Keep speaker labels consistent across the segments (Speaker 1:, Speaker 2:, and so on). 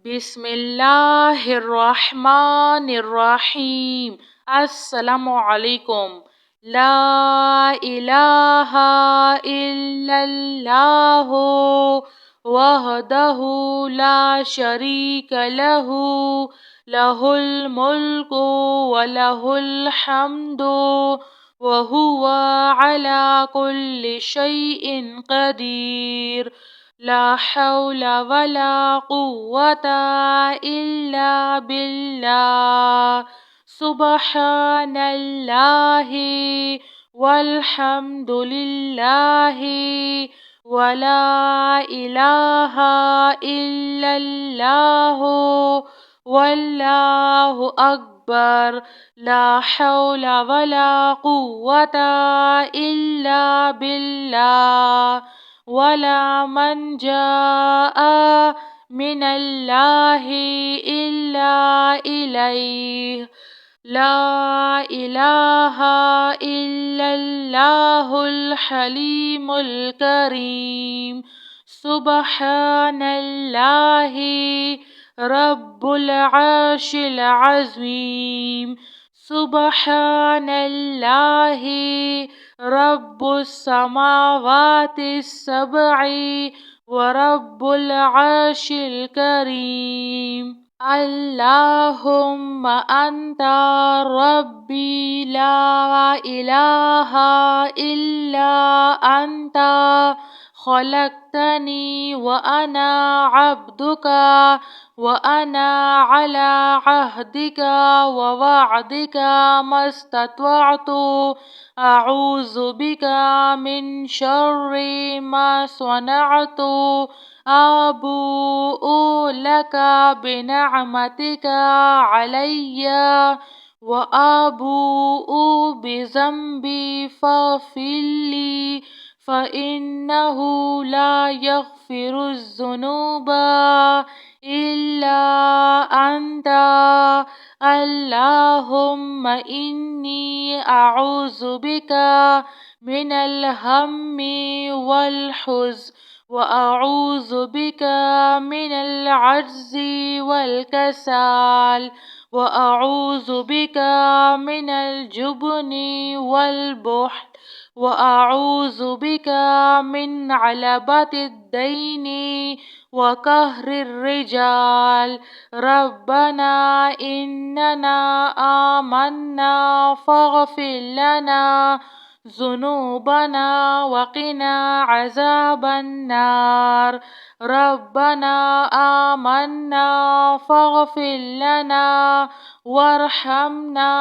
Speaker 1: बिस्मिल्लाहिर्रहमानिर्रहीम। अस्सलामुअलैकुम। ला इलाहा इल्लल्लाहु वहदहु ला शरीक लहु लहुल मुल्कु व लहुल हम्दु व हुवा अला कुल्लि शैइन क़दीर। ला हौला वला कुव्वता इल्ला बिल्लाह। सुब्हानल्लाहि वल्हम्दुलिल्लाहि वला इलाहा इल्लल्लाहु वल्लाहु अकबर। ला हौला वला कुव्वता इल्ला बिल्लाह। वला मंजाअ मिनल्लाहि इल्ला इलैह। ला इलाहा इल्लल्लाहुल हलीमुल करीम। सुब्हानल्लाहि रब्बुल अर्शिल अज़ीम। सुब्हानल्लाहि रब्बुस समावातिस सबई व रब्बुल अर्शिल करीम। अल्लाहुम्मा अंता रब्बी ला इलाहा इल्ला अंता खलक़तनी व अना अब्दुका व अना अला अहदिका व वअदिका मस्तत्वअतु अऊज़ु बिका मिन शर्रि मा सनअतु। अबूउ लका बिनिअमतिका अलैया व अबूउ बिज़ंबी फ़ग़फ़िरली फ़इन्नहु ला यग़फ़िरुज़्ज़ुनूबा इल्ला अंता। अल्लाहुम्मा इन्नी अऊज़ु बिका मिनल हम्मि वल हुज़्न व अऊज़ु बिका मिनल अज्ज़ि वल कसाल व अऊज़ु बिका मिनल जुब्नि वल बुख्ल व अऊज़ु बिका मिन गलबतिद दैनि व कहरिर रिजाल। रब्बना इन्नना आमन्ना फ़ग़फ़िर लना ज़ुनूबना व क़िना अज़ाबन्नार। रब्बना आमन्ना फ़ग़फ़िर लना वरहमना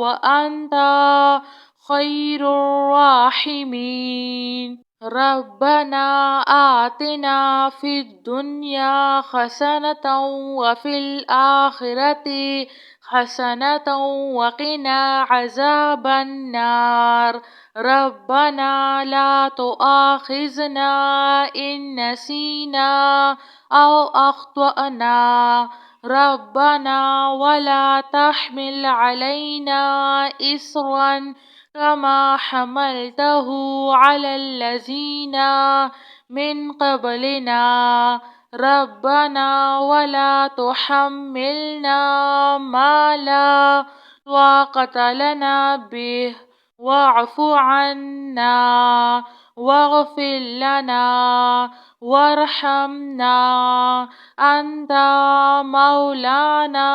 Speaker 1: व अंता खैरुर राहिमीन। रब्बना आतिना फ़िद दुनिया हसनतन व फ़िल आखिरति हसनतन व क़िना अज़ाबन्नार। रब्बना ला तुआख़िज़ना इन नसीना औ अख़्तअना। रब्बना वला तहमिल अलैना इस्रन कमा हमलतहु अलल्लज़ीना मिन क़ब्लिना। रब्बना वला तुहम्मिलना मा ला ताक़त लना बिह वाअफ़ु अन्ना वग़फ़िर लना वरहमना अंता मौलाना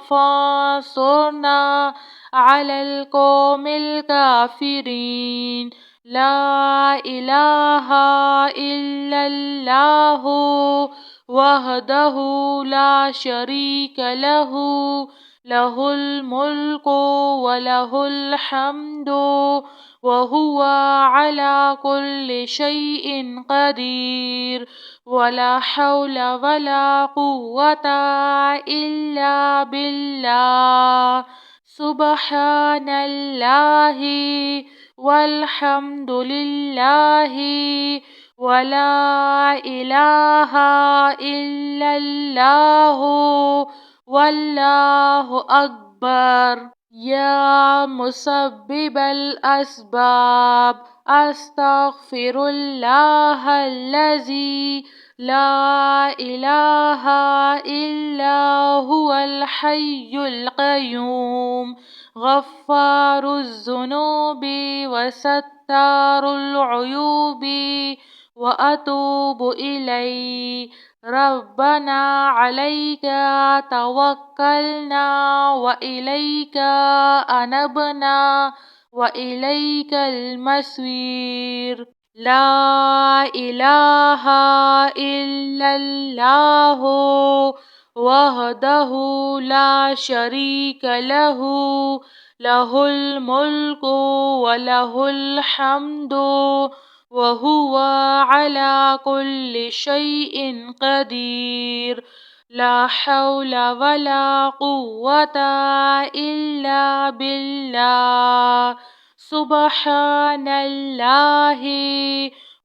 Speaker 1: फ़ांसुरना अलल क़ौमिल काफ़िरीन। ला इलाहा इल्लल्लाहु वहदहु ला शरीक लहु लहुल मुल्कु व लहुल हम्दु व हुवा अला कुल्लि शैइन क़दीर। वला हौला वला कुव्वता इल्ला बिल्लाह। सुब्हानल्लाहि वल्हम्दुलिल्लाहि वला इलाहा इल्लल्लाहु वल्लाहु अकबर। या मुसब्बिबल अस्बाब अस्तग़फिरुल्लाहल्लज़ी لا إله إلا هو الحي القيوم غفار الذنوب وستار العيوب وأتوب إليه. ربنا عليك توكلنا وإليك أنبنا وإليك المصير. لا إله إلا الله وحده لا شريك له، له الملك وله الحمد وهو على كل شيء قدير. لا حول ولا قوة إلا بالله. سبحان الله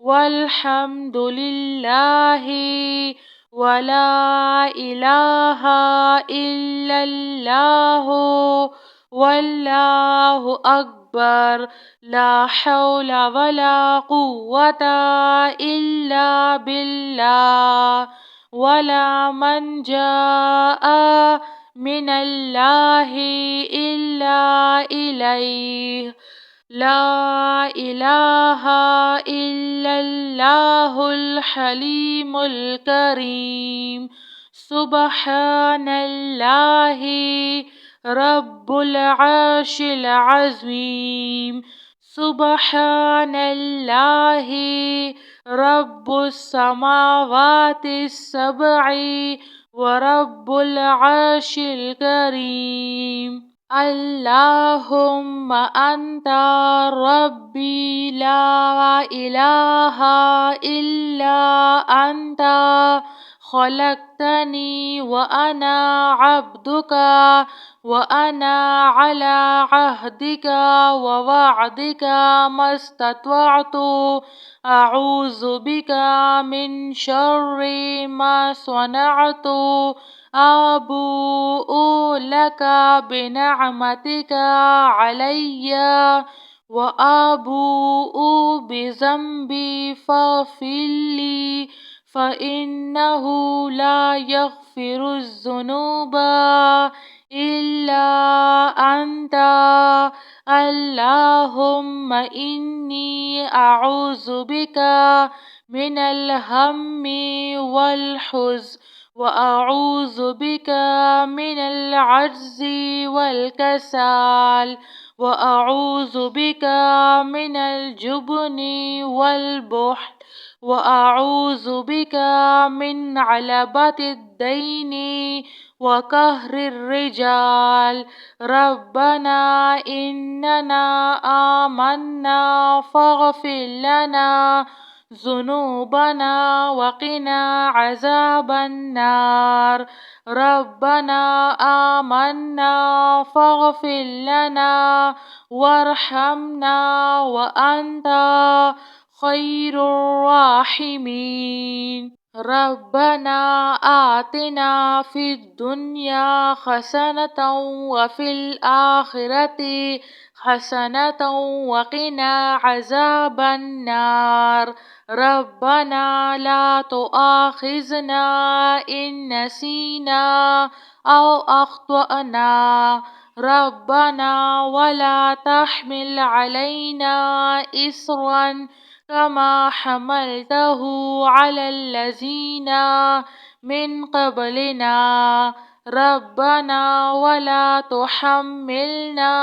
Speaker 1: والحمد لله ولا إله إلا الله والله أكبر. لا حول ولا قوة إلا بالله. ولا من جاء من الله إلا إليه. لا إله إلا الله الحليم الكريم. سبحان الله رب العرش العظيم. سبحان الله رب السماوات السبع ورب العرش الكريم. اللهم أنت ربي لا إله إلا أنت خلقتني وأنا عبدك وأنا على عهدك ووعدك ما استطعت. أعوذ بك من شر ما صنعت. أبوء لك بنعمتك علي وأبوء بذنبي فاغفر لي فإنه لا يغفر الذنوب إلا أنت. اللهم إني أعوذ بك من الهم والحزن وأعوذ بك من العجز والكسل وأعوذ بك من الجبن والبخل وأعوذ بك من علبة الدين وقهر الرجال. ربنا إننا آمنا فاغفر لنا ذنوبنا وقنا عذاب النار. ربنا آمنا فاغفر لنا وارحمنا وأنت خير الراحمين. ربنا آتنا في الدنيا حسنة وفي الآخرة حسنة وقنا عذاب النار. ربنا لا تؤاخذنا إن نسينا أو أخطأنا. ربنا ولا تحمل علينا إصرا كما حملته على الذين من قبلنا. ربنا ولا تحملنا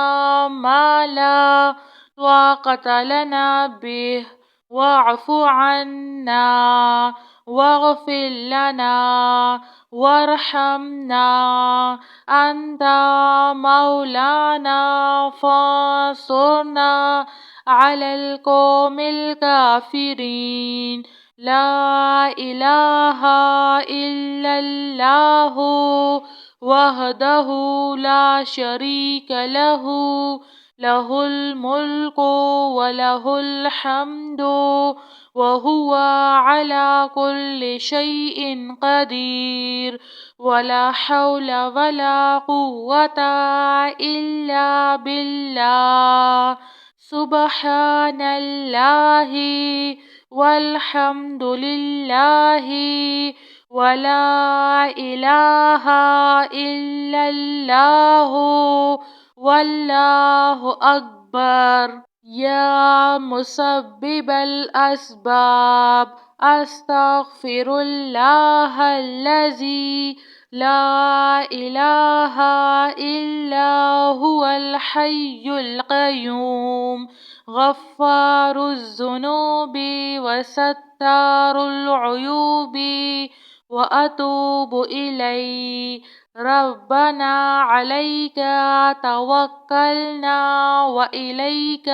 Speaker 1: ما لا طاقة لنا به واعف عنا واغفر لنا وارحمنا. أنت مولانا فانصرنا على القوم الكافرين. لا إله إلا الله وحده لا شريك له، له الملك وله الحمد وهو على كل شيء قدير. ولا حول ولا قوة إلا بالله. سبحان الله والحمد لله ولا إله إلا الله والله أكبر. يا مسبب الأسباب أستغفر الله الذي لا إله إلا هو الحي القيوم غفار الذنوب وستار العيوب وأتوب إليه. ربنا عليك توكلنا وإليك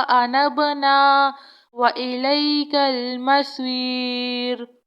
Speaker 1: أنبنا وإليك المصير.